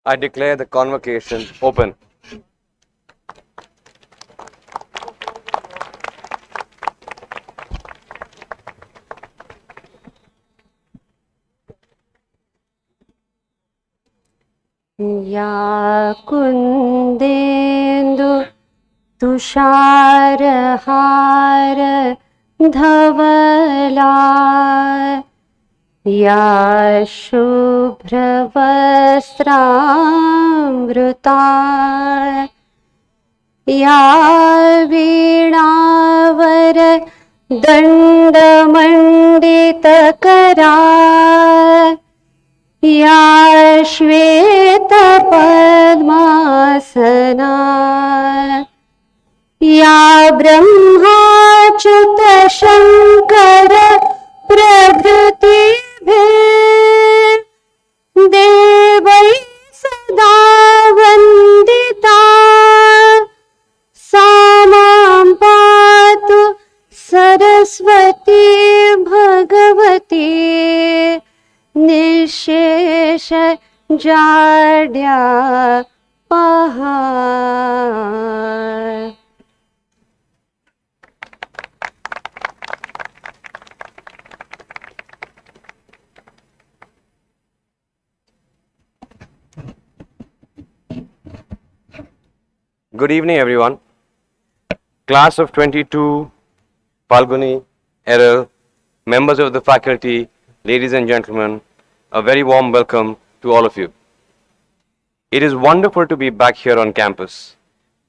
I declare the convocation open. या कुन्देन्दु तुषारहार धवला या शुभ्रवस्त्रामृता या वीणावर दण्डमण्डितकरा या श्वेतपद्मासना या ब्रह्माच्युत शङ्कर प्रभृतिभिः देवैः सदा वन्दिता सा मां पातु Saraswati Bhagwati निःशेष जाड्यापहा. Good evening, everyone. Class of 22, Falguni, Errol, members of the faculty, ladies and gentlemen, a very warm welcome to all of you. It is wonderful to be back here on campus.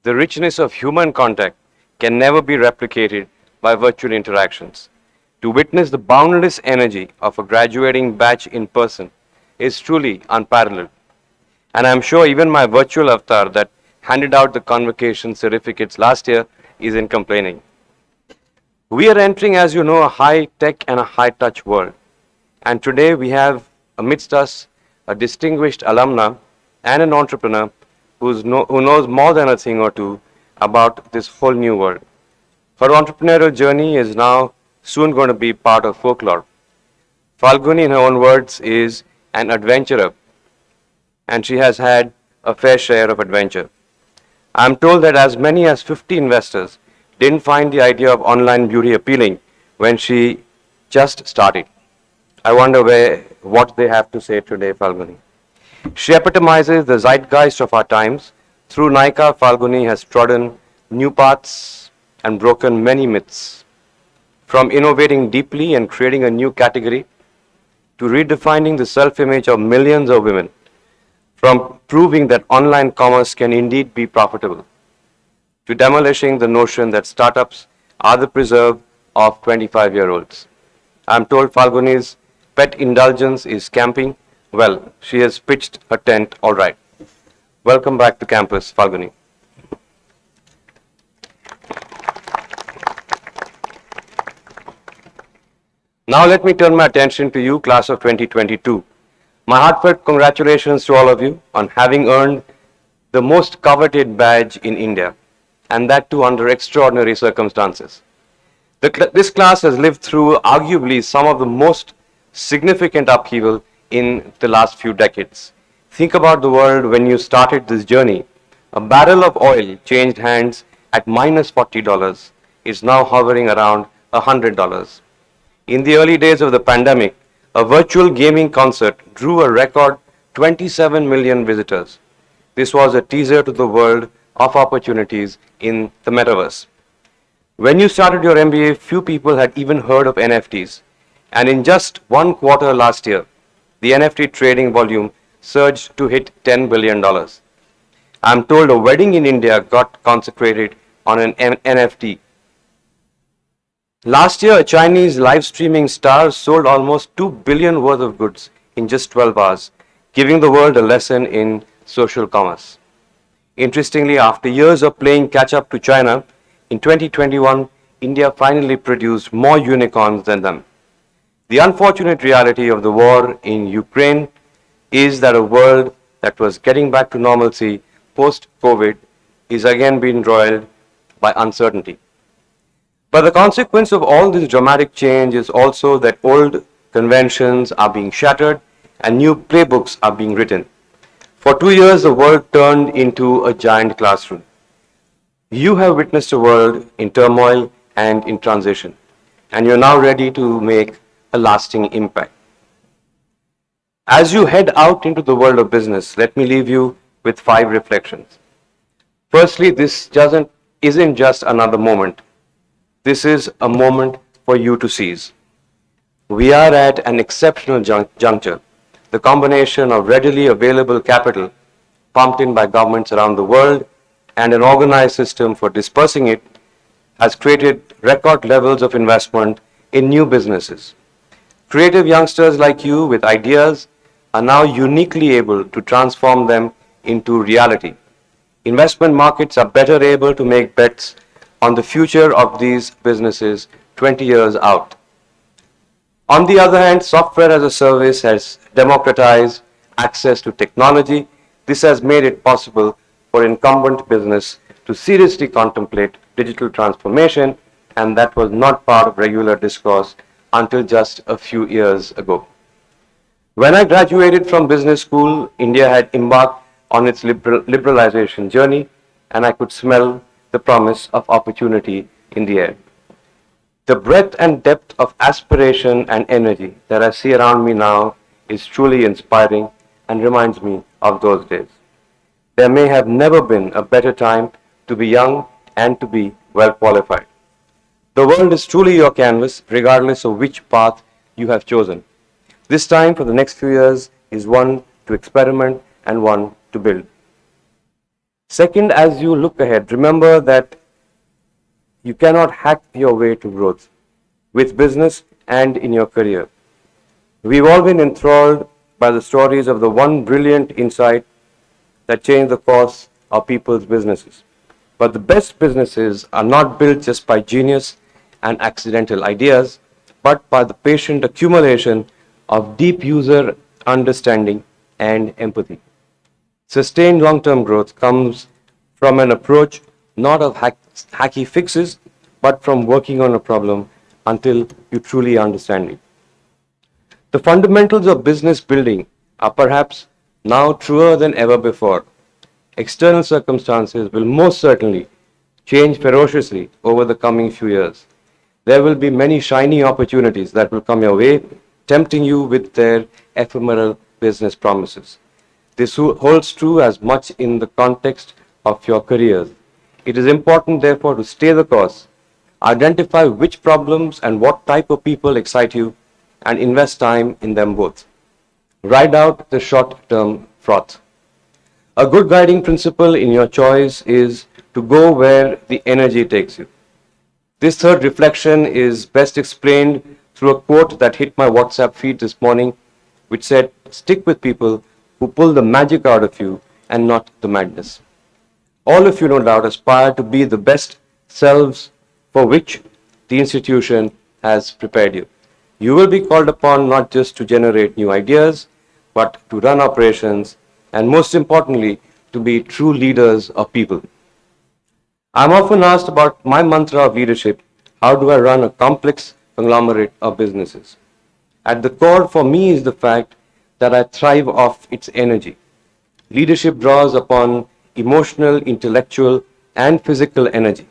The richness of human contact can never be replicated by virtual interactions. To witness the boundless energy of a graduating batch in person is truly unparalleled. And I'm sure even my virtual avatar that handed out the convocation certificates last year isn't complaining. We are entering, as you know, a high-tech and a high-touch world. And today we have amidst us a distinguished alumna and an entrepreneur who knows more than a thing or two about this whole new world. Her entrepreneurial journey is now soon going to be part of folklore. Falguni, in her own words, is an adventurer, and she has had a fair share of adventure. I'm told that as many as 50 investors didn't find the idea of online beauty appealing when she just started. I wonder what they have to say today, Falguni. She epitomizes the zeitgeist of our times. Through Nykaa, Falguni has trodden new paths and broken many myths. From innovating deeply and creating a new category, to redefining the self-image of millions of women, from proving that online commerce can indeed be profitable, to demolishing the notion that startups are the preserve of 25-year-olds. I'm told Falguni's pet indulgence is camping. Well, she has pitched her tent all right. Welcome back to campus, Falguni. Now let me turn my attention to you, class of 2022. My heartfelt congratulations to all of you on having earned the most coveted badge in India, and that too under extraordinary circumstances. This class has lived through arguably some of the most significant upheaval in the last few decades. Think about the world when you started this journey. A barrel of oil changed hands at minus $40 is now hovering around $100. In the early days of the pandemic, a virtual gaming concert drew a record 27 million visitors. This was a teaser to the world of opportunities in the metaverse. When you started your MBA, few people had even heard of NFTs. And in just one quarter last year, the NFT trading volume surged to hit $10 billion. I'm told a wedding in India got consecrated on an NFT. Last year, a Chinese live streaming star sold almost 2 billion worth of goods in just 12 hours, giving the world a lesson in social commerce. Interestingly, after years of playing catch up to China, in 2021, India finally produced more unicorns than them. The unfortunate reality of the war in Ukraine is that a world that was getting back to normalcy post-COVID is again being roiled by uncertainty. But the consequence of all this dramatic change is also that old conventions are being shattered and new playbooks are being written. For 2 years, the world turned into a giant classroom. You have witnessed a world in turmoil and in transition, and you're now ready to make a lasting impact. As you head out into the world of business, let me leave you with 5 reflections. Firstly, isn't just another moment. This is a moment for you to seize. We are at an exceptional juncture. The combination of readily available capital pumped in by governments around the world and an organized system for dispersing it has created record levels of investment in new businesses. Creative youngsters like you with ideas are now uniquely able to transform them into reality. Investment markets are better able to make bets on the future of these businesses 20 years out. On the other hand, software as a service has democratized access to technology. This has made it possible for incumbent business to seriously contemplate digital transformation, and that was not part of regular discourse until just a few years ago. When I graduated from business school, India had embarked on its liberalization journey, and I could smell the promise of opportunity in the air. The breadth and depth of aspiration and energy that I see around me now is truly inspiring and reminds me of those days. There may have never been a better time to be young and to be well qualified. The world is truly your canvas, regardless of which path you have chosen. This time for the next few years is one to experiment and one to build. Second, as you look ahead, remember that you cannot hack your way to growth with business and in your career. We've all been enthralled by the stories of the one brilliant insight that changed the course of people's businesses. But the best businesses are not built just by genius and accidental ideas, but by the patient accumulation of deep user understanding and empathy. Sustained long-term growth comes from an approach not of hacky fixes, but from working on a problem until you truly understand it. The fundamentals of business building are perhaps now truer than ever before. External circumstances will most certainly change ferociously over the coming few years. There will be many shiny opportunities that will come your way, tempting you with their ephemeral business promises. This holds true as much in the context of your careers. It is important, therefore, to stay the course, identify which problems and what type of people excite you, and invest time in them both. Ride out the short-term froth. A good guiding principle in your choice is to go where the energy takes you. This third reflection is best explained through a quote that hit my WhatsApp feed this morning, which said, "Stick with people who pull the magic out of you and not the madness." All of you, no doubt, aspire to be the best selves for which the institution has prepared you. You will be called upon not just to generate new ideas, but to run operations and, most importantly, to be true leaders of people. I'm often asked about my mantra of leadership. How do I run a complex conglomerate of businesses? At the core for me is the fact that I thrive off its energy. Leadership draws upon emotional, intellectual, and physical energy.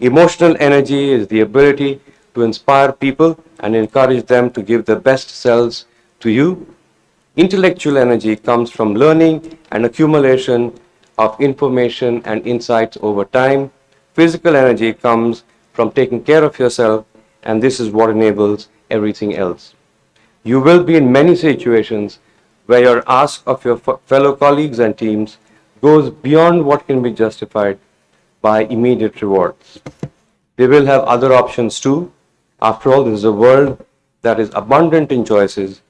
Emotional energy is the ability to inspire people and encourage them to give their best selves to you. Intellectual energy comes from learning and accumulation of information and insights over time. Physical energy comes from taking care of yourself, and this is what enables everything else. You will be in many situations where your ask of your fellow colleagues and teams goes beyond what can be justified by immediate rewards. They will have other options too. After all, this is a world that is abundant in choices,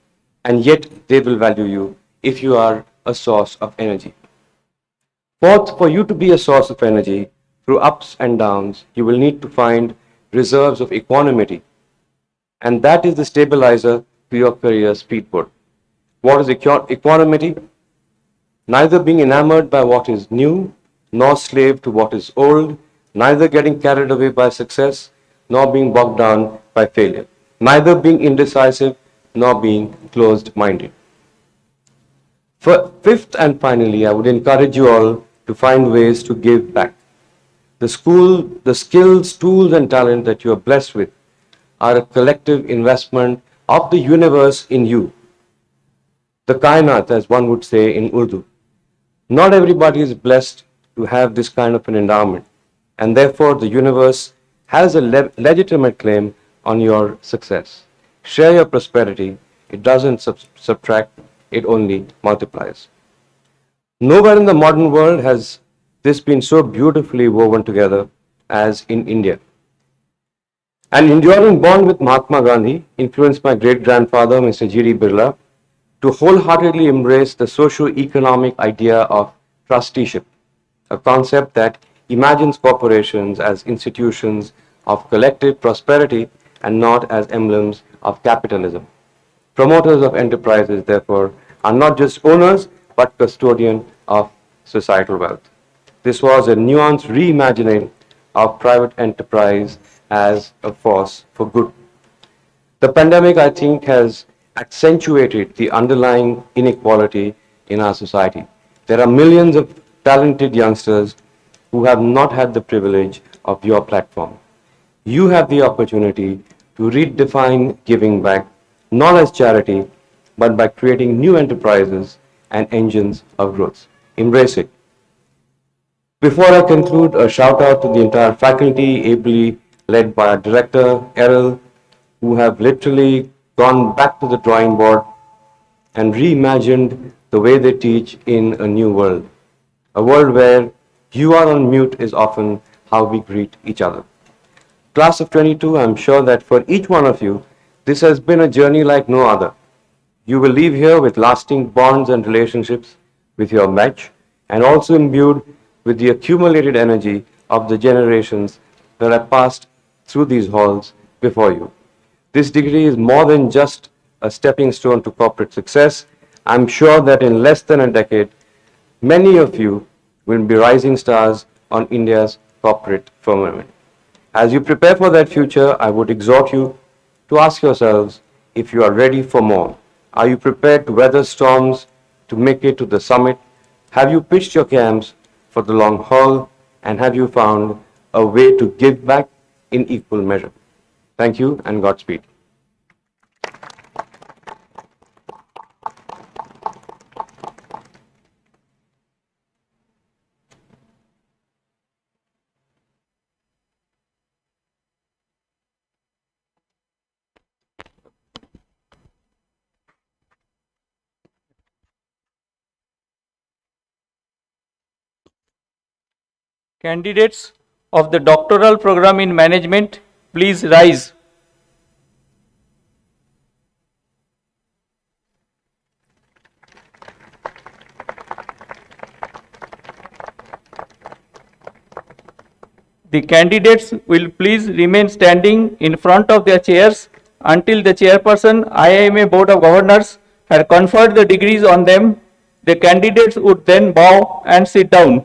and yet they will value you if you are a source of energy. Fourth, for you to be a source of energy through ups and downs, you will need to find reserves of equanimity, and that is the stabilizer to your career speedboat. What is equanimity? Neither being enamored by what is new, nor slave to what is old, neither getting carried away by success, nor being bogged down by failure, neither being indecisive, nor being closed-minded. Fifth and finally, I would encourage you all to find ways to give back. The skills, tools, and talent that you are blessed with are a collective investment of the universe in you. The kainat, as one would say in Urdu. Not everybody is blessed to have this kind of an endowment, and therefore the universe has a legitimate claim on your success. Share your prosperity. It doesn't subtract, it only multiplies. Nowhere in the modern world has this been so beautifully woven together as in India. An enduring bond with Mahatma Gandhi influenced my great grandfather, Mr. G.D. Birla, to wholeheartedly embrace the socio-economic idea of trusteeship, a concept that imagines corporations as institutions of collective prosperity and not as emblems of capitalism. Promoters of enterprises, therefore, are not just owners but custodians of societal wealth. This was a nuanced reimagining of private enterprise as a force for good. The pandemic, I think, has accentuated the underlying inequality in our society. There are millions of talented youngsters who have not had the privilege of your platform. You have the opportunity to redefine giving back, not as charity, but by creating new enterprises and engines of growth. Embrace it. Before I conclude, a shout out to the entire faculty, ably led by our director, Errol, who have literally gone back to the drawing board and reimagined the way they teach in a new world. A world where you are on mute is often how we greet each other. Class of 22, I'm sure that for each one of you, this has been a journey like no other. You will leave here with lasting bonds and relationships with your match and also imbued with the accumulated energy of the generations that have passed through these halls before you. This degree is more than just a stepping stone to corporate success. I'm sure that in less than a decade, many of you will be rising stars on India's corporate firmament. As you prepare for that future, I would exhort you to ask yourselves if you are ready for more. Are you prepared to weather storms to make it to the summit? Have you pitched your camps for the long haul? And have you found a way to give back in equal measure? Thank you and Godspeed. Candidates of the doctoral program in management, please rise. The candidates will please remain standing in front of their chairs until the chairperson IIMA Board of Governors had conferred the degrees on them. The candidates would then bow and sit down.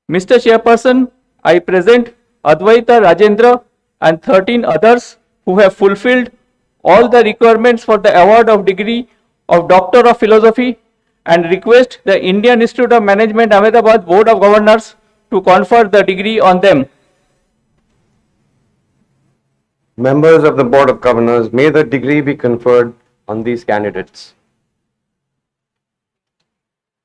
Mr. Chairperson, I present Advaita Rajendra and 13 others who have fulfilled all the requirements for the award of degree of Doctor of Philosophy and request the Indian Institute of Management Ahmedabad Board of Governors to confer the degree on them. Members of the Board of Governors, may the degree be conferred on these candidates.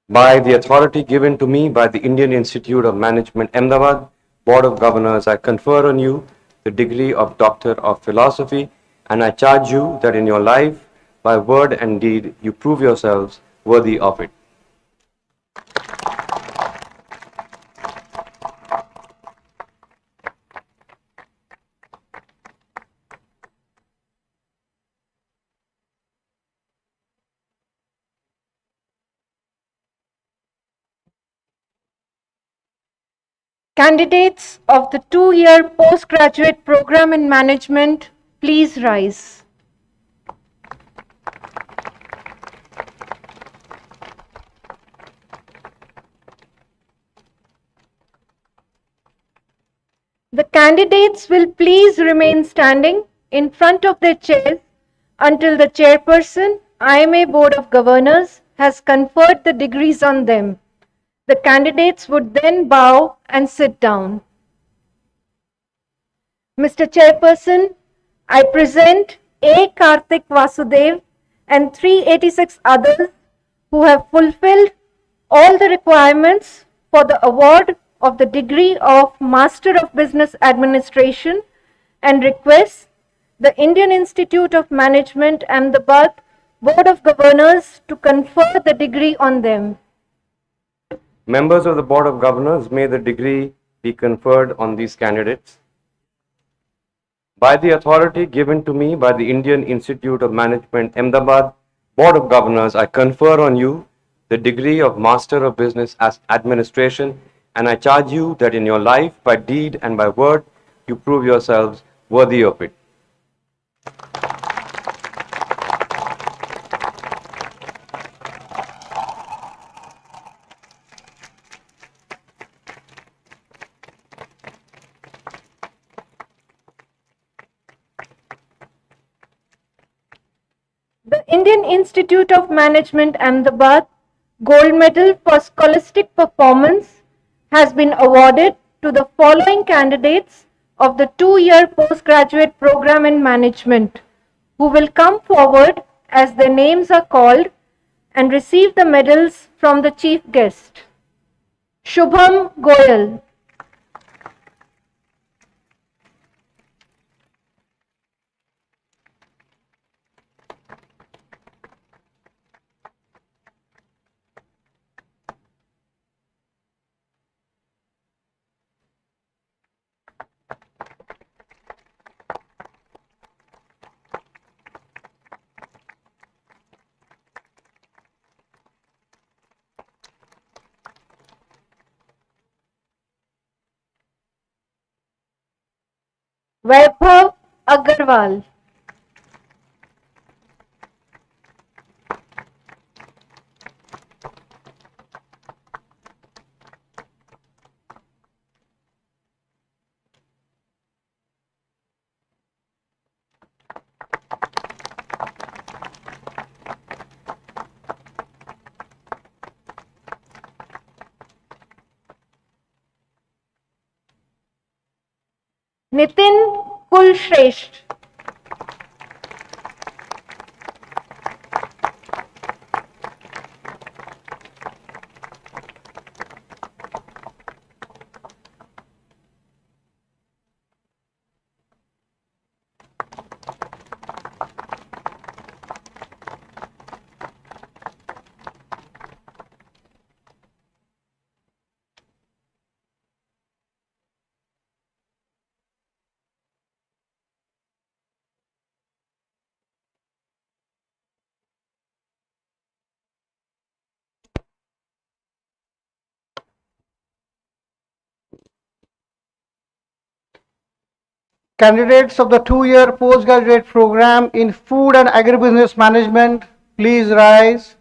By the authority given to me by the Indian Institute of Management Ahmedabad Board of Governors, I confer on you the degree of Doctor of Philosophy, and I charge you that in your life, by word and deed, you prove yourselves worthy of it. Candidates of the 2-year postgraduate program in management, please rise. The candidates will please remain standing in front of their chairs until the chairperson, IIMA Board of Governors, has conferred the degrees on them. The candidates would then bow and sit down. Mr. Chairperson, I present A. Karthik Vasudev and 386 others who have fulfilled all the requirements for the award of the degree of Master of Business Administration and request the Indian Institute of Management Ahmedabad Board of Governors to confer the degree on them. Members of the Board of Governors, may the degree be conferred on these candidates. By the authority given to me by the Indian Institute of Management Ahmedabad Board of Governors, I confer on you the degree of Master of Business Administration, and I charge you that in your life, by deed and by word, you prove yourselves worthy of it. The Indian Institute of Management Ahmedabad Gold Medal for Scholastic Performance has been awarded to the following candidates of the 2-year postgraduate program in management, who will come forward as their names are called and receive the medals from the chief guest. Shubham Goyal. Vaibhav Agarwal. Nitin Kulshresht. Candidates of the 2-year postgraduate program in Food and Agribusiness Management, please rise.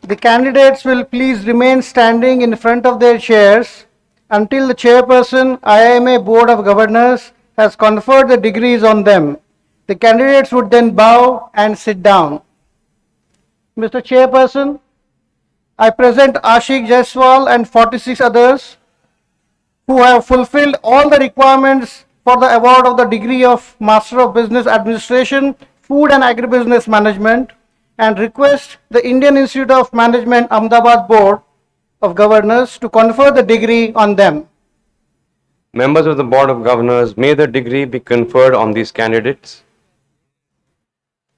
The candidates will please remain standing in front of their chairs until the chairperson, IIMA Board of Governors, has conferred the degrees on them. The candidates would then bow and sit down. Mr. Chairperson, I present Ashik Jaiswal and 46 others who have fulfilled all the requirements for the award of the degree of Master of Business Administration, Food and Agribusiness Management, and request the Indian Institute of Management Ahmedabad Board of Governors to confer the degree on them. Members of the Board of Governors, may the degree be conferred on these candidates.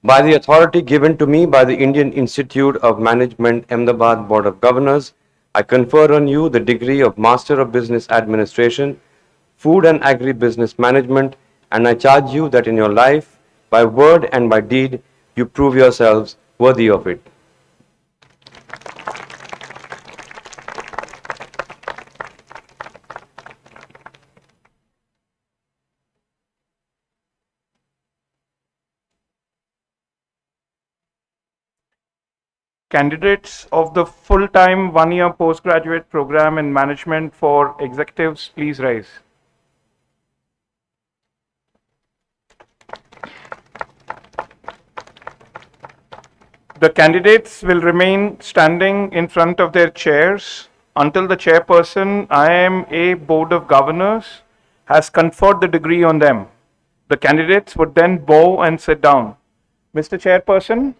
By the authority given to me by the Indian Institute of Management Ahmedabad Board of Governors, I confer on you the degree of Master of Business Administration, Food and Agribusiness Management, and I charge you that in your life, by word and by deed, you prove yourselves worthy of it. Candidates of the full-time one-year postgraduate program in management for executives, please rise. The candidates will remain standing in front of their chairs until the chairperson, IIMA Board of Governors, has conferred the degree on them. The candidates would then bow and sit down. Mr. Chairperson,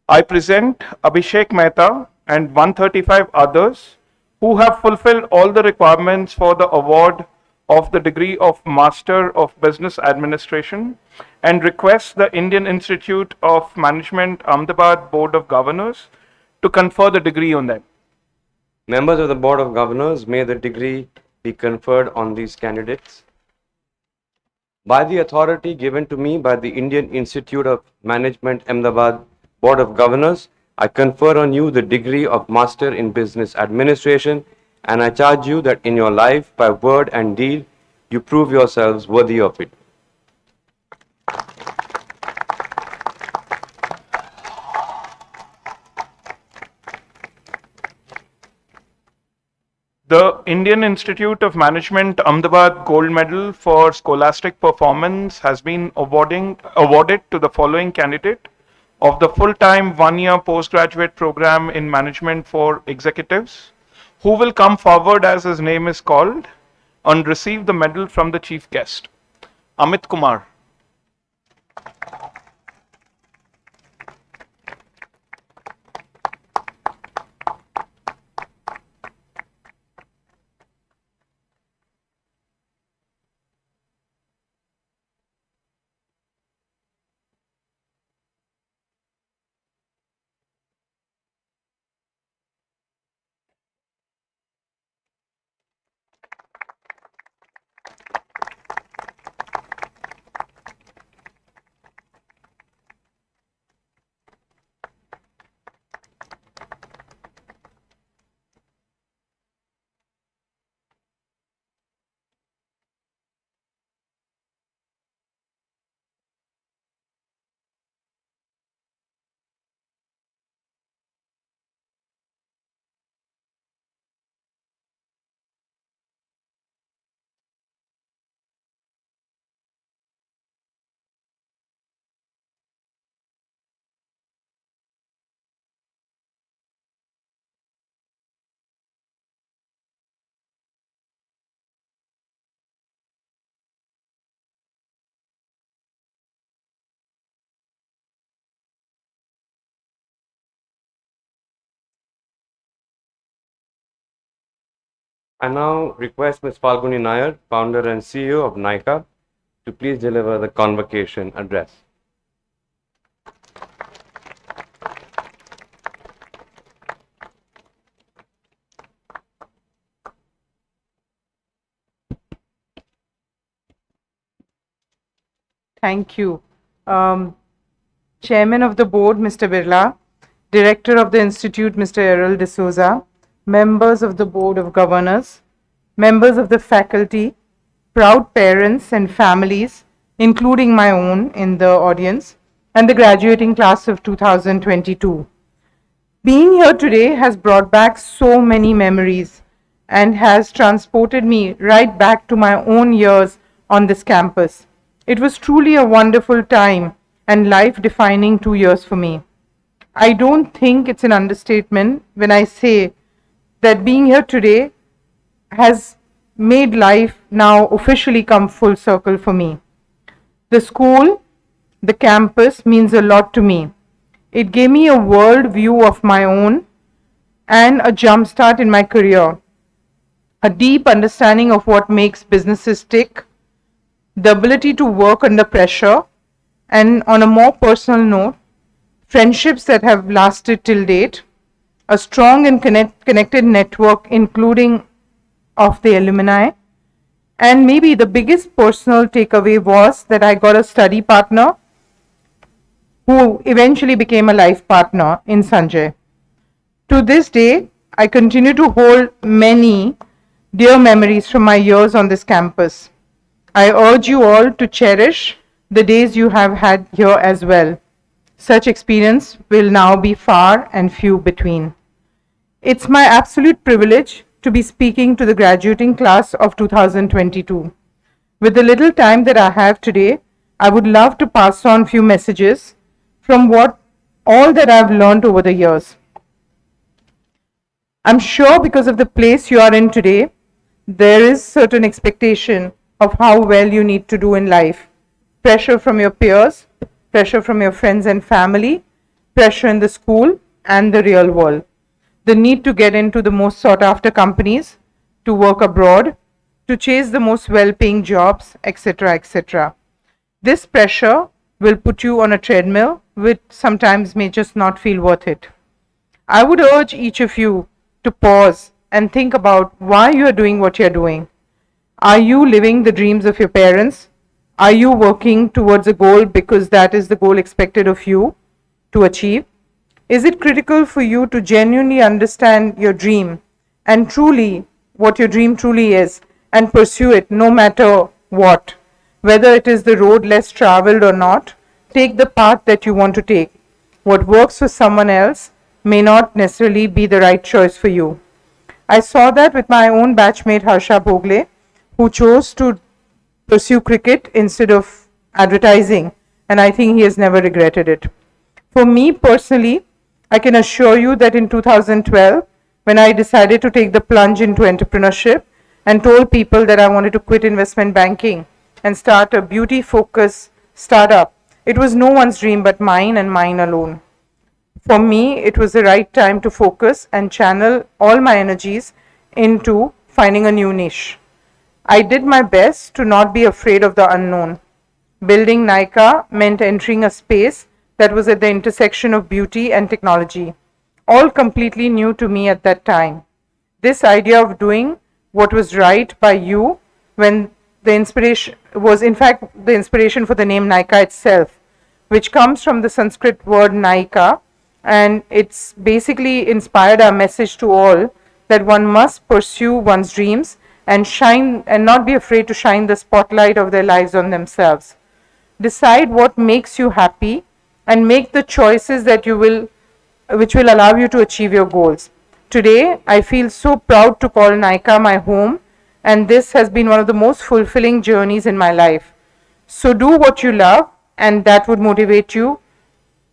I present Abhishek Mehta and 135 others who have fulfilled all the requirements for the award of the degree of Master of Business Administration and request the Indian Institute of Management Ahmedabad Board of Governors to confer the degree on them. Members of the Board of Governors, may the degree be conferred on these candidates. By the authority given to me by the Indian Institute of Management Ahmedabad Board of Governors, I confer on you the degree of Master in Business Administration, and I charge you that in your life, by word and deed, you prove yourselves worthy of it. The Indian Institute of Management Ahmedabad Gold Medal for Scholastic Performance has been awarded to the following candidate of the full-time one-year postgraduate program in management for executives, who will come forward as his name is called and receive the medal from the chief guest. Amit Kumar. I now request Ms. Falguni Nair, founder and CEO of NICA, to please deliver the convocation address. Thank you. Chairman of the Board, Mr. Birla, Director of the Institute, Mr. Errol D'Souza, members of the Board of Governors, members of the faculty, proud parents and families, including my own in the audience, and the graduating class of 2022. Being here today has brought back so many memories and has transported me right back to my own years on this campus. It was truly a wonderful time and life-defining 2 years for me. I don't think it's an understatement when I say that being here today has made life now officially come full circle for me. The school, the campus means a lot to me. It gave me a world view of my own and a jump start in my career, a deep understanding of what makes businesses tick, the ability to work under pressure, and on a more personal note, friendships that have lasted till date, a strong and connected network including of the alumni, and maybe the biggest personal takeaway was that I got a study partner who eventually became a life partner in Sanjay. To this day, I continue to hold many dear memories from my years on this campus. I urge you all to cherish the days you have had here as well. Such experience will now be far and few between. It's my absolute privilege to be speaking to the graduating class of 2022. With the little time that I have today, I would love to pass on few messages from all that I've learned over the years. I'm sure because of the place you are in today, there is certain expectation of how well you need to do in life. Pressure from your peers, pressure from your friends and family, pressure in the school and the real world. The need to get into the most sought after companies, to work abroad, to chase the most well-paying jobs, etc., etc. This pressure will put you on a treadmill which sometimes may just not feel worth it. I would urge each of you to pause and think about why you are doing what you are doing. Are you living the dreams of your parents? Are you working towards a goal because that is the goal expected of you to achieve? Is it critical for you to genuinely understand your dream and truly what your dream truly is and pursue it no matter what? Whether it is the road less traveled or not, take the path that you want to take. What works for someone else may not necessarily be the right choice for you. I saw that with my own batchmate Harsha Bhogle, who chose to pursue cricket instead of advertising, and I think he has never regretted it. For me personally, I can assure you that in 2012, when I decided to take the plunge into entrepreneurship and told people that I wanted to quit investment banking and start a beauty-focused startup, it was no one's dream but mine and mine alone. For me, it was the right time to focus and channel all my energies into finding a new niche. I did my best to not be afraid of the unknown. Building Nykaa meant entering a space that was at the intersection of beauty and technology, all completely new to me at that time. This idea of doing what was right by you, when the inspiration was in fact the inspiration for the name Nykaa itself, which comes from the Sanskrit word Naika, and it's basically inspired our message to all that one must pursue one's dreams and shine and not be afraid to shine the spotlight of their lives on themselves. Decide what makes you happy and make the choices which will allow you to achieve your goals. Today, I feel so proud to call Nykaa my home, and this has been one of the most fulfilling journeys in my life. So do what you love, and that would motivate you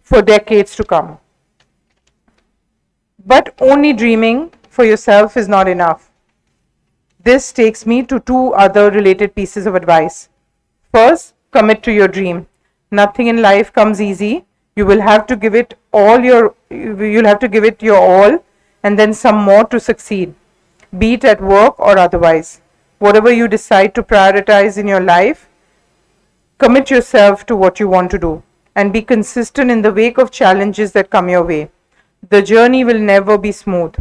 for decades to come. But only dreaming for yourself is not enough. This takes me to two other related pieces of advice. First, commit to your dream. Nothing in life comes easy. You will have to give it your all and then some more to succeed, be it at work or otherwise. Whatever you decide to prioritize in your life, commit yourself to what you want to do and be consistent in the wake of challenges that come your way. The journey will never be smooth.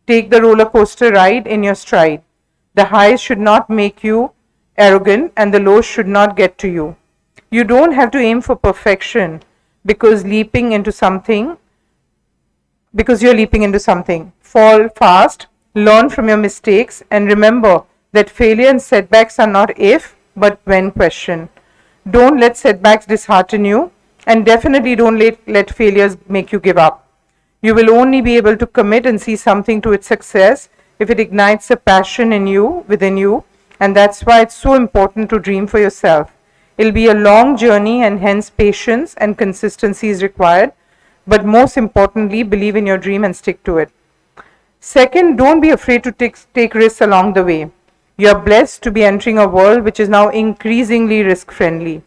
Take the roller coaster ride in your stride. The highs should not make you arrogant and the lows should not get to you. You don't have to aim for perfection because you're leaping into something. Fall fast, learn from your mistakes, and remember that failure and setbacks are not if but when question. Don't let setbacks dishearten you, and definitely don't let failures make you give up. You will only be able to commit and see something to its success if it ignites a passion within you, and that's why it's so important to dream for yourself. It'll be a long journey, and hence patience and consistency is required, but most importantly, believe in your dream and stick to it. Second, don't be afraid to take risks along the way. You are blessed to be entering a world which is now increasingly risk-friendly.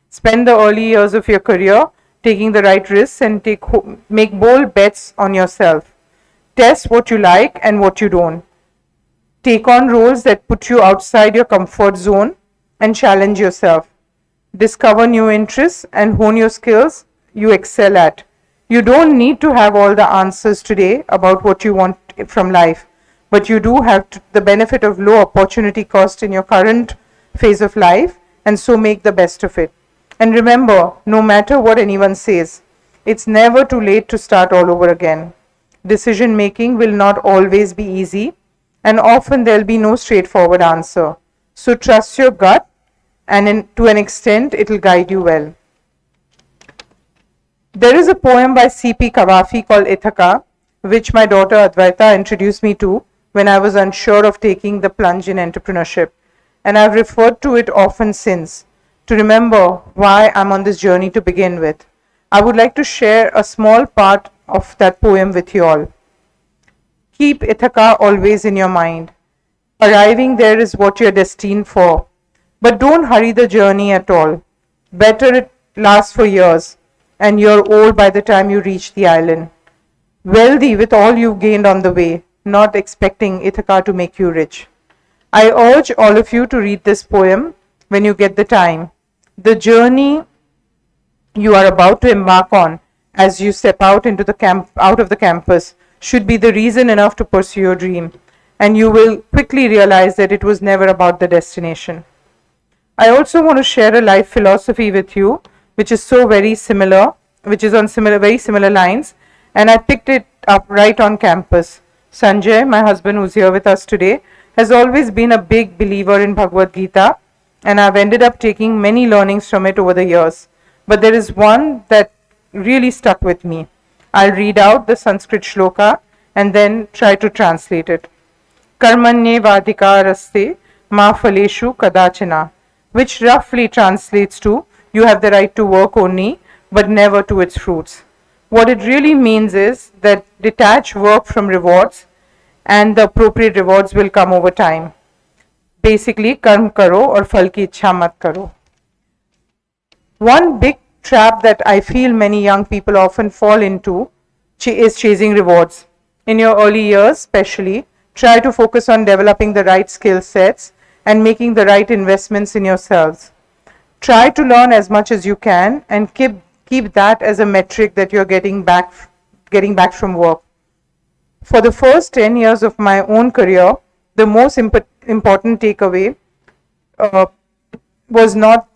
Spend the early years of your career taking the right risks and make bold bets on yourself. Test what you like and what you don't. Take on roles that put you outside your comfort zone and challenge yourself. Discover new interests and hone your skills you excel at. You don't need to have all the answers today about what you want from life, but you do have the benefit of low opportunity cost in your current phase of life, and so make the best of it. And remember, no matter what anyone says, it's never too late to start all over again. Decision making will not always be easy, and often there'll be no straightforward answer. So trust your gut, and to an extent, it'll guide you well. There is a poem by C.P. Kawafi called Ithaca, which my daughter Advaita introduced me to when I was unsure of taking the plunge in entrepreneurship, and I've referred to it often since to remember why I'm on this journey to begin with. I would like to share a small part of that poem with you all. Keep Ithaca always in your mind. Arriving there is what you're destined for. But don't hurry the journey at all. Better it lasts for years, and you're old by the time you reach the island. Wealthy with all you've gained on the way, not expecting Ithaca to make you rich. I urge all of you to read this poem when you get the time. The journey you are about to embark on as you step out into the out of the campus should be the reason enough to pursue your dream, and you will quickly realize that it was never about the destination. I also want to share a life philosophy with you, which is so very similar, which is on very similar lines, and I picked it up right on campus. Sanjay, my husband who's here with us today, has always been a big believer in Bhagavad Gita, and I've ended up taking many learnings from it over the years. But there is one that really stuck with me. I'll read out the Sanskrit shloka and then try to translate it. Karmanye vadikaraste ma phaleshu kadachana, which roughly translates to you have the right to work only, but never to its fruits. What it really means is that detach work from rewards and the appropriate rewards will come over time. Basically, karm karo or phal ki ichha mat karo. One big trap that I feel many young people often fall into is chasing rewards. In your early years, especially, try to focus on developing the right skill sets and making the right investments in yourselves. Try to learn as much as you can and keep that as a metric that you're getting back from work. For the first 10 years of my own career, the most important takeaway was not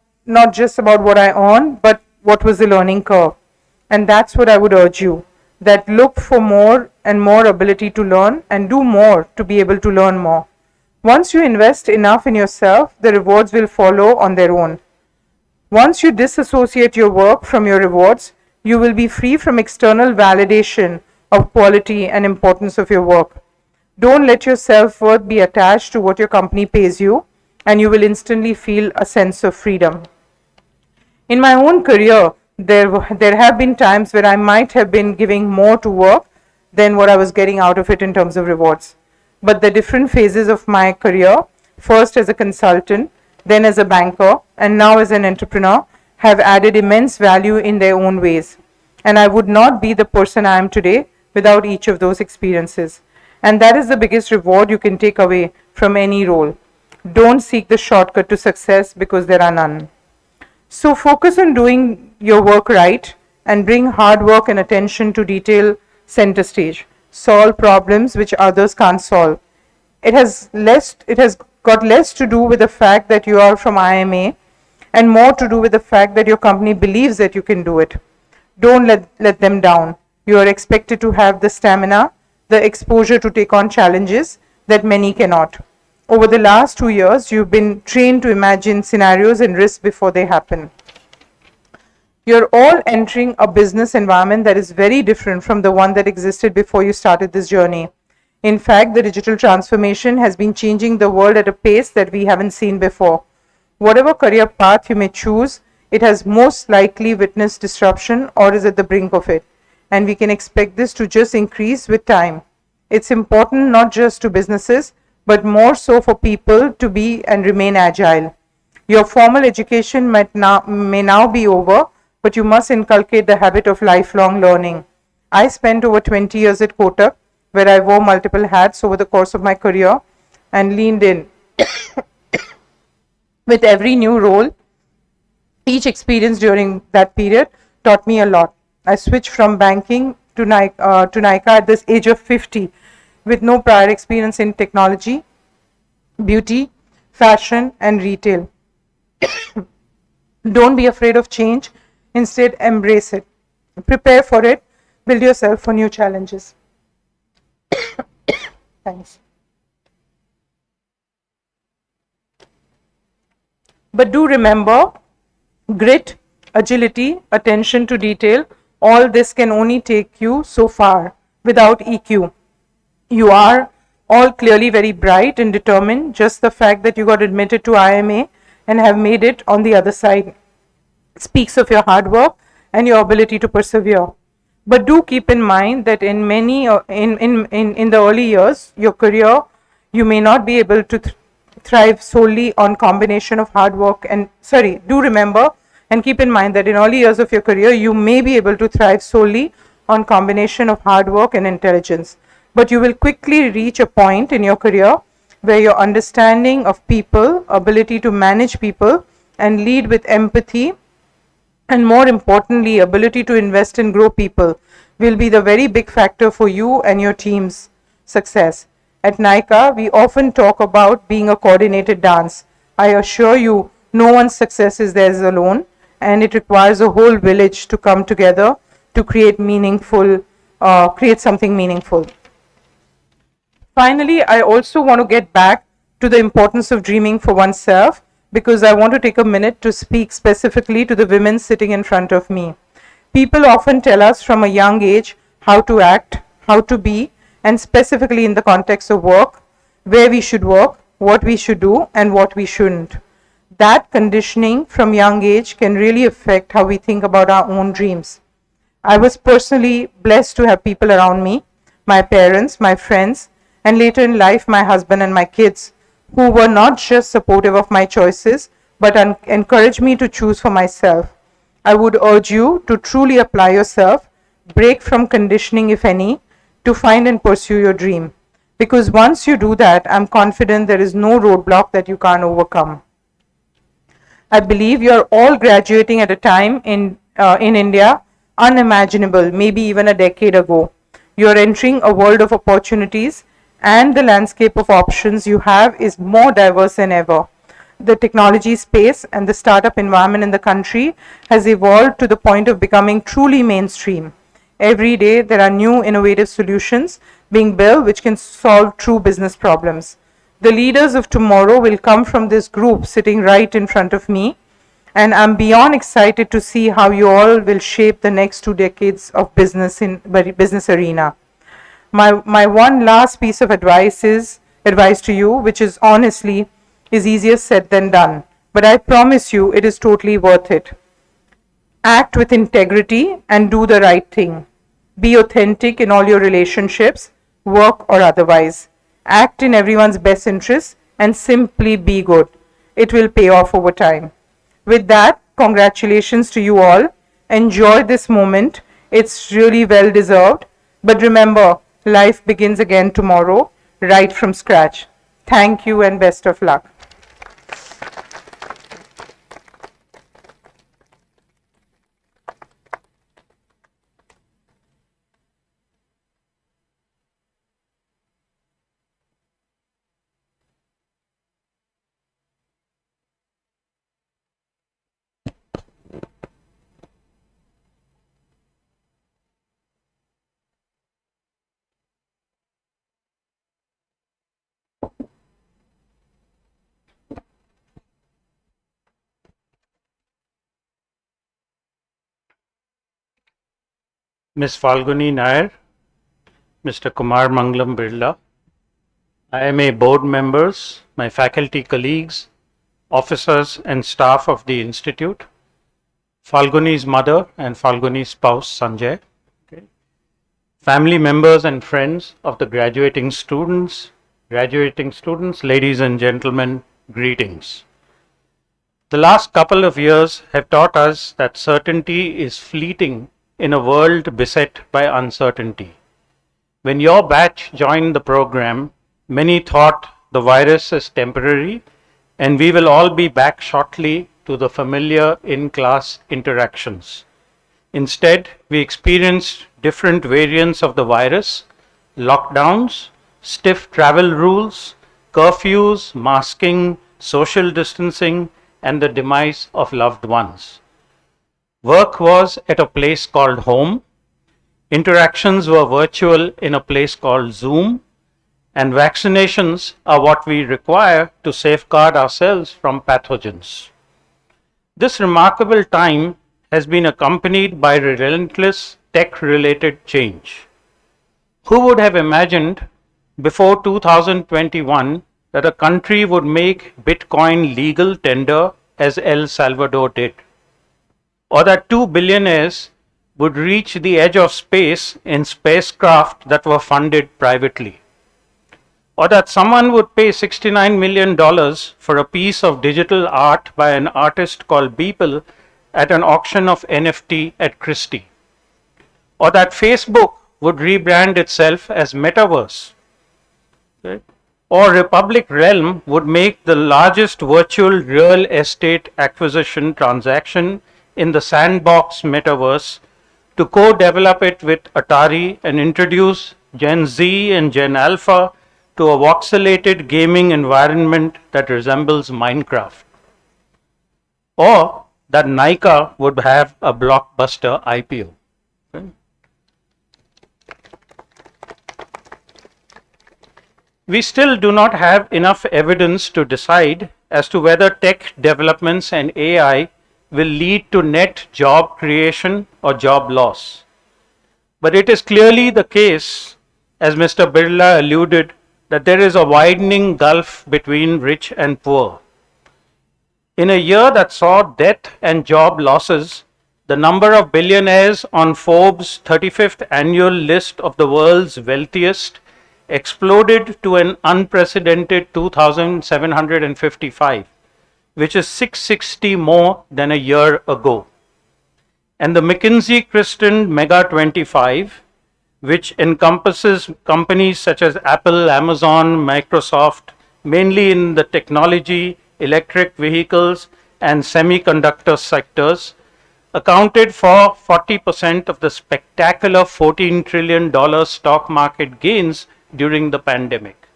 just about what I earned, but what was the learning curve. And that's what I would urge you, that look for more and more ability to learn and do more to be able to learn more. Once you invest enough in yourself, the rewards will follow on their own. Once you disassociate your work from your rewards, you will be free from external validation of quality and importance of your work. Don't let your self-worth be attached to what your company pays you, and you will instantly feel a sense of freedom. In my own career, there have been times where I might have been giving more to work than what I was getting out of it in terms of rewards. But the different phases of my career, first as a consultant, then as a banker, and now as an entrepreneur, have added immense value in their own ways. And I would not be the person I am today without each of those experiences. And that is the biggest reward you can take away from any role. Don't seek the shortcut to success because there are none. So focus on doing your work right and bring hard work and attention to detail center stage. Solve problems which others can't solve. It has got less to do with the fact that you are from IIMA and more to do with the fact that your company believes that you can do it. Don't let them down. You are expected to have the stamina, the exposure to take on challenges that many cannot. Over the last 2 years, you've been trained to imagine scenarios and risks before they happen. You're all entering a business environment that is very different from the one that existed before you started this journey. In fact, the digital transformation has been changing the world at a pace that we haven't seen before. Whatever career path you may choose, it has most likely witnessed disruption or is at the brink of it. And we can expect this to just increase with time. It's important not just to businesses, but more so for people to be and remain agile. Your formal education may now be over, but you must inculcate the habit of lifelong learning. I spent over 20 years at Kotak, where I wore multiple hats over the course of my career and leaned in. With every new role, each experience during that period taught me a lot. I switched from banking to Nykaa at this age of 50 with no prior experience in technology, beauty, fashion, and retail. Don't be afraid of change. Instead, embrace it. Prepare for it. Build yourself for new challenges. Thanks. But do remember, grit, agility, attention to detail, All this can only take you so far without EQ. You are all clearly very bright and determined. Just the fact that you got admitted to IIMA and have made it on the other side speaks of your hard work and your ability to persevere. But do keep in mind that in many in the early years, your career, you may not be able to thrive solely on combination of hard work and do remember and keep in mind that in early years of your career, you may be able to thrive solely on combination of hard work and intelligence. But you will quickly reach a point in your career where your understanding of people, ability to manage people and lead with empathy, and more importantly, ability to invest and grow people will be the very big factor for you and your team's success. At NICA, we often talk about being a coordinated dance. I assure you, no one's success is theirs alone, and it requires a whole village to come together to create something meaningful. Finally, I also want to get back to the importance of dreaming for oneself, because I want to take a minute to speak specifically to the women sitting in front of me. People often tell us from a young age how to act, how to be, and specifically in the context of work, where we should work, what we should do, and what we shouldn't. That conditioning from young age can really affect how we think about our own dreams. I was personally blessed to have people around me, my parents, my friends, and later in life, my husband and my kids, who were not just supportive of my choices, but encouraged me to choose for myself. I would urge you to truly apply yourself, break from conditioning, if any, to find and pursue your dream. Because once you do that, I'm confident there is no roadblock that you can't overcome. I believe you are all graduating at a time in India unimaginable, maybe even a decade ago. You are entering a world of opportunities, and the landscape of options you have is more diverse than ever. The technology space and the startup environment in the country has evolved to the point of becoming truly mainstream. Every day there are new innovative solutions being built which can solve true business problems. The leaders of tomorrow will come from this group sitting right in front of me, and I'm beyond excited to see how you all will shape the next 2 decades of business arena. My one last piece of advice to you, which is honestly is easier said than done, but I promise you it is totally worth it. Act with integrity and do the right thing. Be authentic in all your relationships, work or otherwise. Act in everyone's best interest and simply be good. It will pay off over time. With that, congratulations to you all. Enjoy this moment. It's really well deserved. But remember, life begins again tomorrow, right from scratch. Thank you and best of luck. Ms. Falguni Nair, Mr. Kumar Mangalam Birla, IIMA board members, my faculty colleagues, officers and staff of the institute, Falguni's mother and Falguni's spouse Sanjay, family members and friends of the graduating students, ladies and gentlemen, greetings. The last couple of years have taught us that certainty is fleeting in a world beset by uncertainty. When your batch joined the program, many thought the virus is temporary and we will all be back shortly to the familiar in-class interactions. Instead, we experienced different variants of the virus, lockdowns, stiff travel rules, curfews, masking, social distancing, and the demise of loved ones. Work was at a place called home, interactions were virtual in a place called Zoom, and vaccinations are what we require to safeguard ourselves from pathogens. This remarkable time has been accompanied by relentless tech-related change. Who would have imagined before 2021 that a country would make Bitcoin legal tender as El Salvador did? Or that 2 billionaires would reach the edge of space in spacecraft that were funded privately? Or that someone would pay $69 million for a piece of digital art by an artist called Beeple at an auction of NFT at Christie? Or that Facebook would rebrand itself as Metaverse? Okay. Or Republic Realm would make the largest virtual real estate acquisition transaction in the sandbox metaverse to co-develop it with Atari and introduce Gen Z and Gen Alpha to a voxelated gaming environment that resembles Minecraft. Or that Nykaa would have a blockbuster IPO. Okay. We still do not have enough evidence to decide as to whether tech developments and AI will lead to net job creation or job loss. But it is clearly the case, as Mr. Birla alluded, that there is a widening gulf between rich and poor. In a year that saw death and job losses, the number of billionaires on Forbes' 35th annual list of the world's wealthiest exploded to an unprecedented 2,755, which is 660 more than a year ago. And the McKinsey christened Mega 25, which encompasses companies such as Apple, Amazon, Microsoft, mainly in the technology, electric vehicles, and semiconductor sectors, accounted for 40% of the spectacular $14 trillion stock market gains during the pandemic.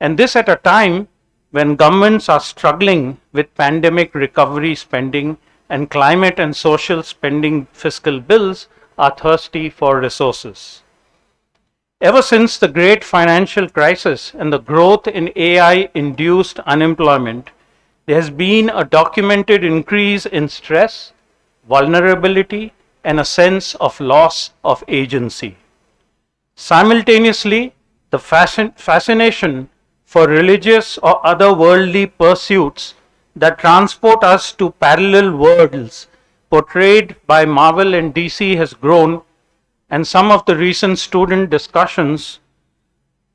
And this at a time when governments are struggling with pandemic recovery spending and climate and social spending fiscal bills are thirsty for resources. Ever since the great financial crisis and the growth in AI-induced unemployment, there has been a documented increase in stress, vulnerability, and a sense of loss of agency. Simultaneously, the fascination for religious or other worldly pursuits that transport us to parallel worlds portrayed by Marvel and DC has grown, and some of the recent student discussions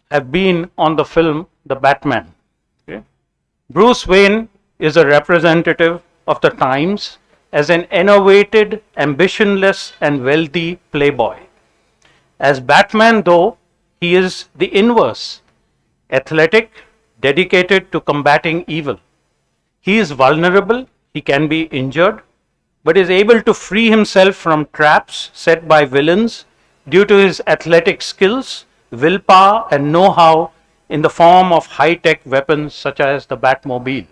have been on the film The Batman. Okay. Bruce Wayne is a representative of the times as an enervated, ambitionless, and wealthy playboy. As Batman, though, he is the inverse, athletic, dedicated to combating evil. He is vulnerable, he can be injured, but is able to free himself from traps set by villains due to his athletic skills, willpower, and know-how in the form of high-tech weapons such as the Batmobile.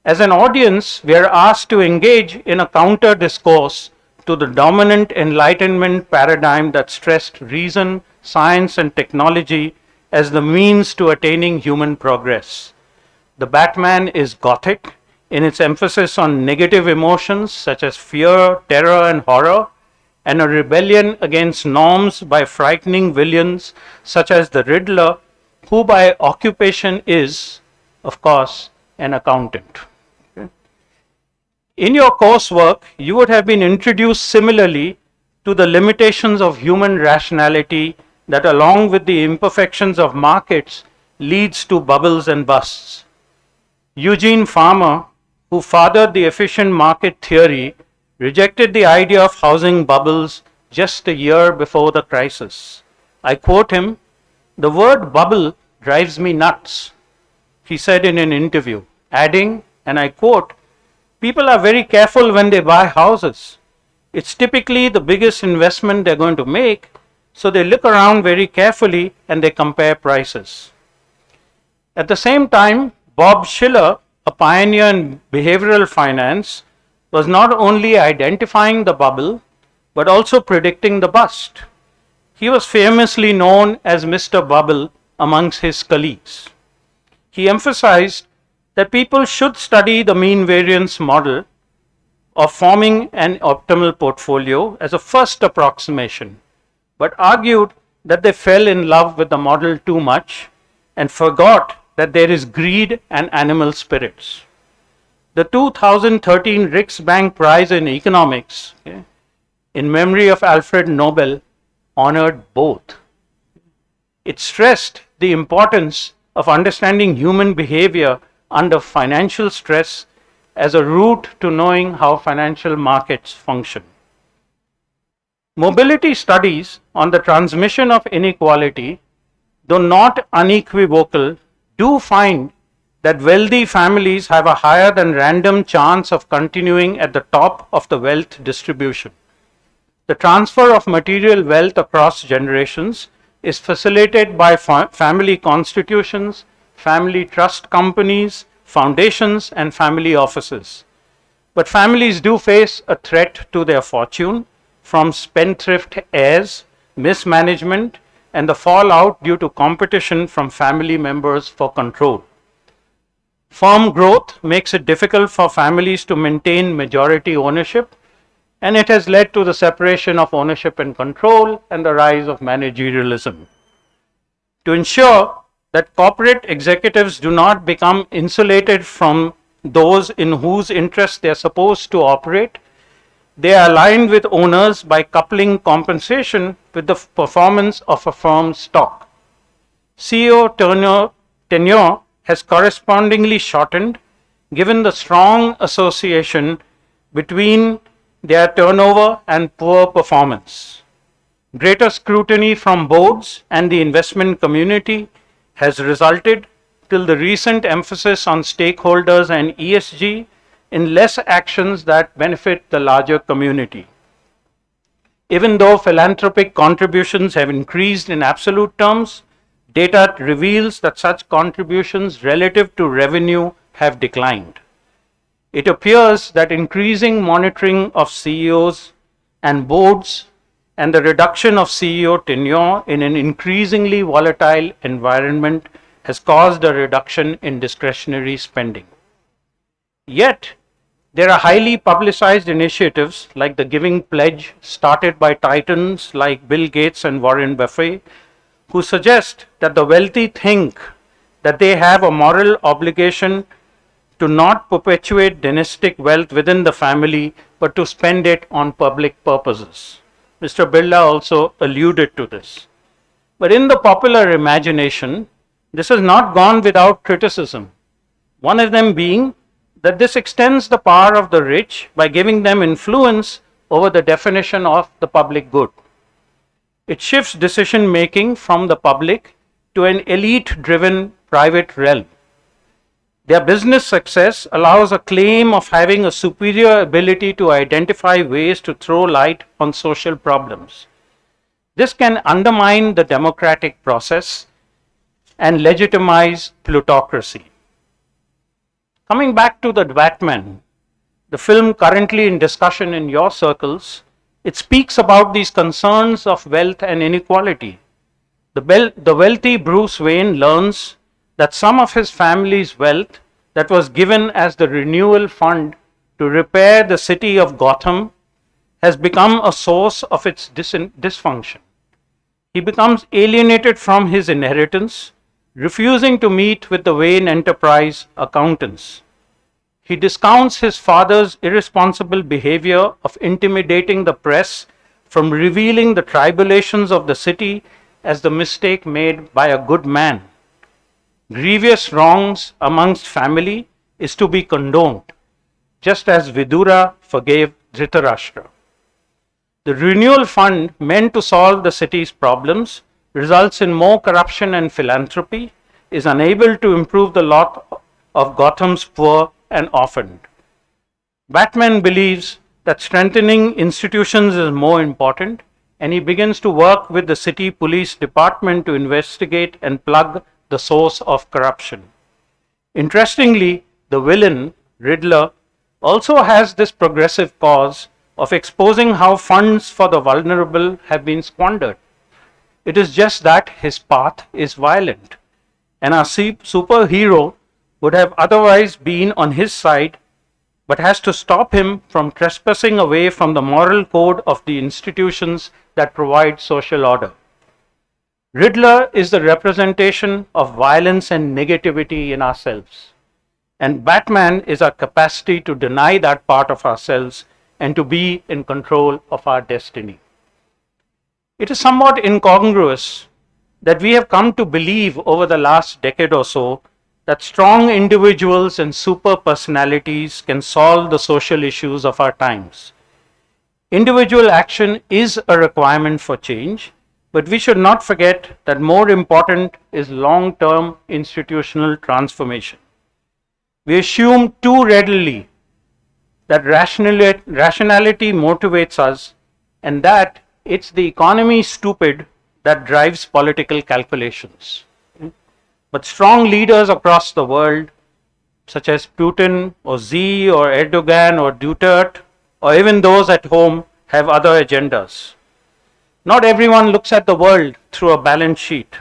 As an audience, we are asked to engage in a counter discourse to the dominant Enlightenment paradigm that stressed reason, science, and technology as the means to attaining human progress. The Batman is Gothic in its emphasis on negative emotions such as fear, terror, and horror, and a rebellion against norms by frightening villains such as the Riddler, who by occupation is, of course, an accountant. In your coursework, you would have been introduced similarly to the limitations of human rationality that, along with the imperfections of markets, leads to bubbles and busts. Eugene Farmer, who fathered the efficient market theory, rejected the idea of housing bubbles just a year before the crisis. I quote him, "The word bubble drives me nuts," he said in an interview, adding, and I quote, "People are very careful when they buy houses. It's typically the biggest investment they're going to make, so they look around very carefully and they compare prices." At the same time, Bob Shiller, a pioneer in behavioral finance, was not only identifying the bubble, but also predicting the bust. He was famously known as Mr. Bubble amongst his colleagues. He emphasized that people should study the mean variance model of forming an optimal portfolio as a first approximation, but argued that they fell in love with the model too much and forgot that there is greed and animal spirits. The 2013 Riksbank Prize in Economics, in memory of Alfred Nobel, honored both. It stressed the importance of understanding human behavior under financial stress as a route to knowing how financial markets function. Mobility studies on the transmission of inequality, though not unequivocal, do find that wealthy families have a higher than random chance of continuing at the top of the wealth distribution. The transfer of material wealth across generations is facilitated by family constitutions, family trust companies, foundations, and family offices. But families do face a threat to their fortune from spendthrift heirs, mismanagement, and the fallout due to competition from family members for control. Firm growth makes it difficult for families to maintain majority ownership, and it has led to the separation of ownership and control and the rise of managerialism. To ensure that corporate executives do not become insulated from those in whose interest they are supposed to operate, they are aligned with owners by coupling compensation with the performance of a firm's stock. CEO tenure has correspondingly shortened, given the strong association between their turnover and poor performance. Greater scrutiny from boards and the investment community has resulted, till the recent emphasis on stakeholders and ESG, in less actions that benefit the larger community. Even though philanthropic contributions have increased in absolute terms, data reveals that such contributions relative to revenue have declined. It appears that increasing monitoring of CEOs and boards and the reduction of CEO tenure in an increasingly volatile environment has caused a reduction in discretionary spending. Yet, there are highly publicized initiatives like the Giving Pledge, started by titans like Bill Gates and Warren Buffett, who suggest that the wealthy think that they have a moral obligation to not perpetuate dynastic wealth within the family, but to spend it on public purposes. Mr. Birla also alluded to this. But in the popular imagination, this has not gone without criticism. One of them being that this extends the power of the rich by giving them influence over the definition of the public good. It shifts decision making from the public to an elite-driven private realm. Their business success allows a claim of having a superior ability to identify ways to throw light on social problems. This can undermine the democratic process and legitimize plutocracy. Coming back to the Batman, the film currently in discussion in your circles, it speaks about these concerns of wealth and inequality. The wealthy Bruce Wayne learns that some of his family's wealth that was given as the renewal fund to repair the city of Gotham has become a source of its dysfunction. He becomes alienated from his inheritance, refusing to meet with the Wayne Enterprise accountants. He discounts his father's irresponsible behavior of intimidating the press from revealing the tribulations of the city as the mistake made by a good man. Grievous wrongs amongst family is to be condoned, just as Vidura forgave Dhritarashtra. The renewal fund meant to solve the city's problems results in more corruption and philanthropy, is unable to improve the lot of Gotham's poor and orphaned. Batman believes that strengthening institutions is more important, and he begins to work with the city police department to investigate and plug the source of corruption. Interestingly, the villain, Riddler, also has this progressive cause of exposing how funds for the vulnerable have been squandered. It is just that his path is violent, and our superhero would have otherwise been on his side, but has to stop him from trespassing away from the moral code of the institutions that provide social order. Riddler is the representation of violence and negativity in ourselves. And Batman is our capacity to deny that part of ourselves and to be in control of our destiny. It is somewhat incongruous that we have come to believe over the last decade or so that strong individuals and super personalities can solve the social issues of our times. Individual action is a requirement for change, but we should not forget that more important is long-term institutional transformation. We assume too readily that rationality motivates us and that it's the economy stupid that drives political calculations. But strong leaders across the world, such as Putin or Xi or Erdogan or Duterte, or even those at home, have other agendas. Not everyone looks at the world through a balance sheet,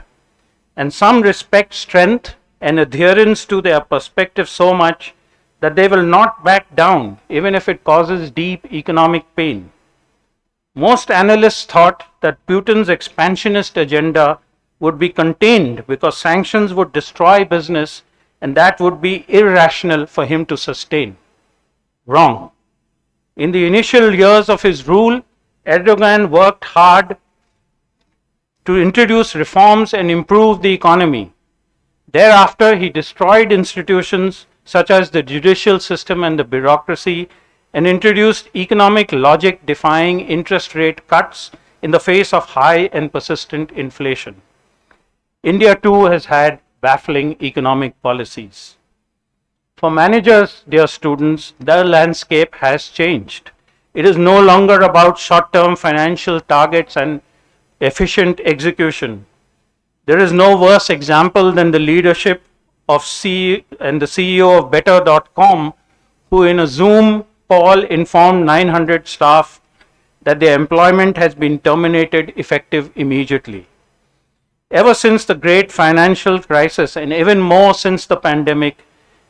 and some respect strength and adherence to their perspective so much that they will not back down even if it causes deep economic pain. Most analysts thought that Putin's expansionist agenda would be contained because sanctions would destroy business and that would be irrational for him to sustain. Wrong. In the initial years of his rule, Erdogan worked hard to introduce reforms and improve the economy. Thereafter, he destroyed institutions such as the judicial system and the bureaucracy and introduced economic logic defying interest rate cuts in the face of high and persistent inflation. India too has had baffling economic policies. For managers, dear students, the landscape has changed. It is no longer about short-term financial targets and efficient execution. There is no worse example than the leadership of the CEO of Better.com, who in a Zoom call informed 900 staff that their employment has been terminated effective immediately. Ever since the great financial crisis, and even more since the pandemic,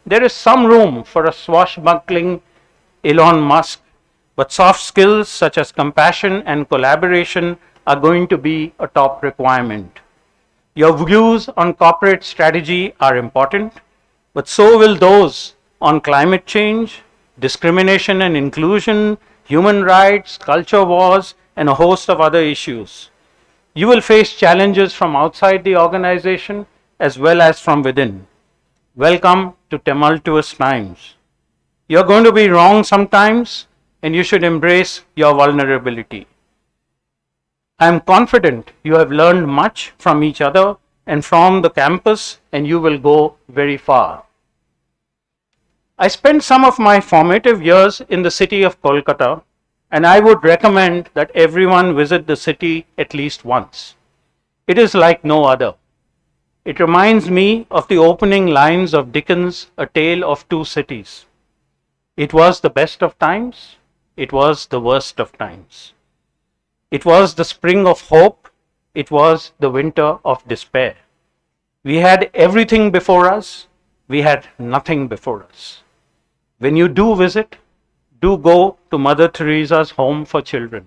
there is some room for a swashbuckling Elon Musk, but soft skills such as compassion and collaboration are going to be a top requirement. Your views on corporate strategy are important, but so will those on climate change, discrimination and inclusion, human rights, culture wars, and a host of other issues. You will face challenges from outside the organization as well as from within. Welcome to tumultuous times. You're going to be wrong sometimes, and you should embrace your vulnerability. I am confident you have learned much from each other and from the campus, and you will go very far. I spent some of my formative years in the city of Kolkata, and I would recommend that everyone visit the city at least once. It is like no other. It reminds me of the opening lines of Dickens' A Tale of Two Cities. It was the best of times, it was the worst of times. It was the spring of hope, it was the winter of despair. We had everything before us, we had nothing before us. When you do visit, do go to Mother Teresa's Home for Children.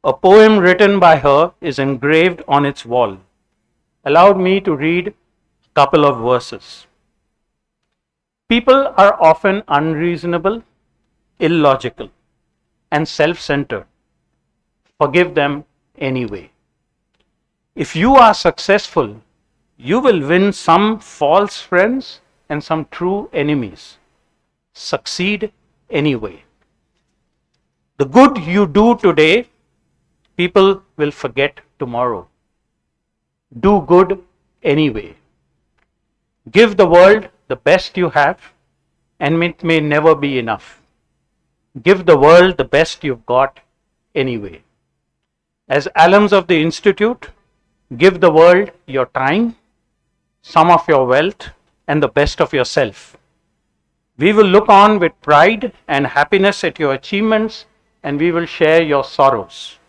A poem written by her is engraved on its wall. Allow me to read a couple of verses. People are often unreasonable, illogical, and self-centered. Forgive them anyway. If you are successful, you will win some false friends and some true enemies. Succeed anyway. The good you do today, people will forget tomorrow. Do good anyway. Give the world the best you have, and it may never be enough. Give the world the best you've got anyway. As alums of the Institute, give the world your time, some of your wealth, and the best of yourself. We will look on with pride and happiness at your achievements, and we will share your sorrows.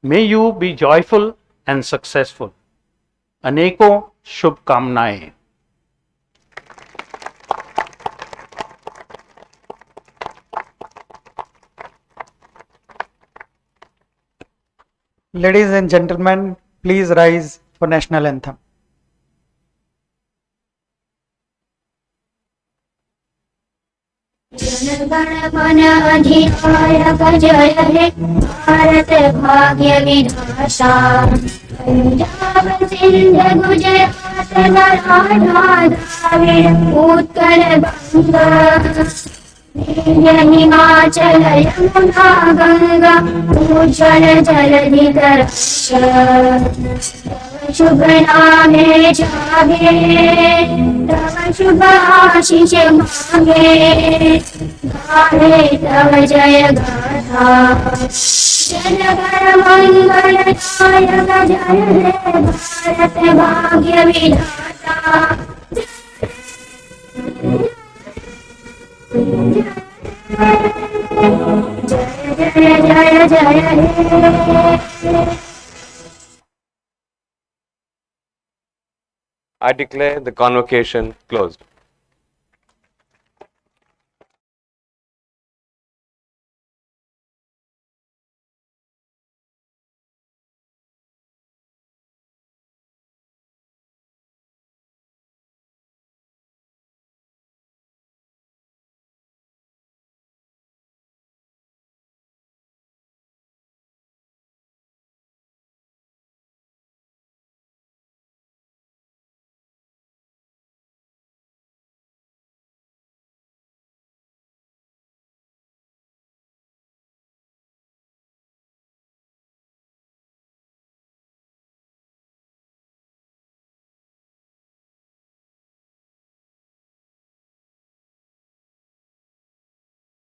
May you be joyful and successful. Aneko Shubhkamnaएं. Ladies and gentlemen, please rise for national anthem. जनगण मन अधिनायक जय हे भारत भाग्य विधाता पंजाब सिंध गुजरात मराठा द्राविड़ उत्कल बंग हिमाचल यमुना गंगा उज्जवल जलधि तव शुभ नामे जागे तव शुभ आशीष मांगे गाहे तव जय गाथा जनगण मंगल नायक जय हे भारत भाग्य विधाता जय जय जय हे I declare the convocation closed.